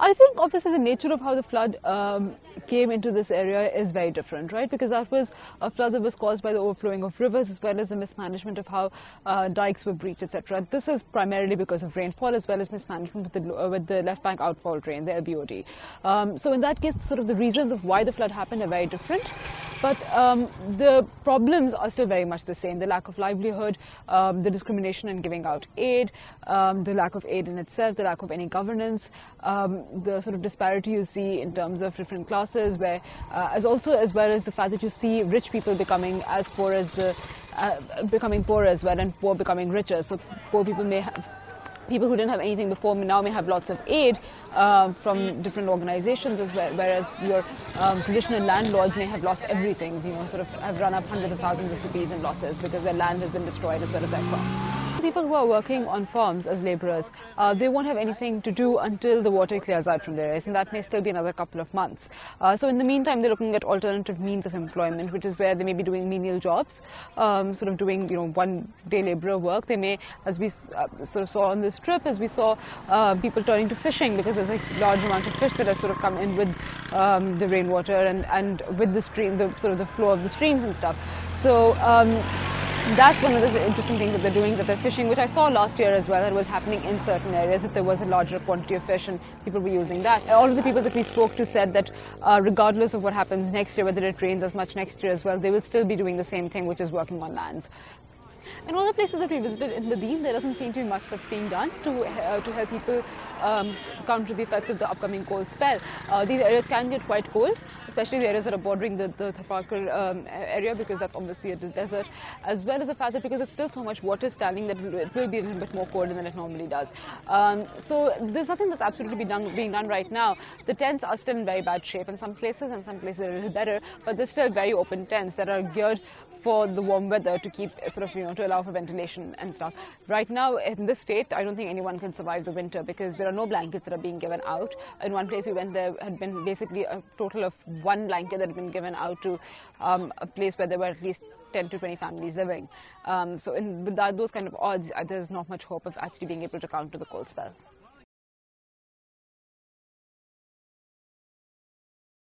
I think obviously the nature of how the flood came into this area is very different, right? Because that was a flood that was caused by the overflowing of rivers as well as the mismanagement of how dikes were breached, etc. This is primarily because of rainfall as well as mismanagement with the left bank outfall drain, the LBOD. So in that case, sort of the reasons of why the flood happened are very different. But the problems are still very much the same. The lack of livelihood, the discrimination in giving out aid, the lack of aid in itself, the lack of any governance, the sort of disparity you see in terms of different classes, where as well as the fact that you see rich people becoming as poor as becoming poor as well, and poor becoming richer. So poor people may have. People who didn't have anything before now may have lots of aid from different organizations, as well, whereas your traditional landlords may have lost everything, sort of have run up hundreds of thousands of rupees in losses because their land has been destroyed as well as their crop. People who are working on farms as labourers, they won't have anything to do until the water clears out from their areas, and that may still be another couple of months. So in the meantime, they're looking at alternative means of employment, which is where they may be doing menial jobs, sort of doing one-day labourer work. They may, as we sort of saw on this trip, as we saw people turning to fishing because there's a large amount of fish that has sort of come in with the rainwater and with the stream, the sort of the flow of the streams and stuff. So that's one of the interesting things that they're doing, that they're fishing, which I saw last year as well. It was happening in certain areas, that there was a larger quantity of fish and people were using that. And all of the people that we spoke to said that regardless of what happens next year, whether it rains as much next year as well, they will still be doing the same thing, which is working on lands. In all the places that we visited in Badin, there doesn't seem to be much that's being done to help people counter the effects of the upcoming cold spell. These areas can get quite cold, especially the areas that are bordering the Tharparkar area, because that's obviously a desert, as well as the fact that because there's still so much water standing that it will be a little bit more colder than it normally does. So there's nothing that's absolutely being done right now. The tents are still in very bad shape in some places, and some places are a little better, but they're still very open tents that are geared for the warm weather to keep sort of, to allow for ventilation and stuff. Right now, in this state, I don't think anyone can survive the winter because there are no blankets that are being given out. In one place we went, there had been basically a total of one blanket that had been given out to a place where there were at least 10 to 20 families living. So with those kind of odds, there's not much hope of actually being able to counter the cold spell.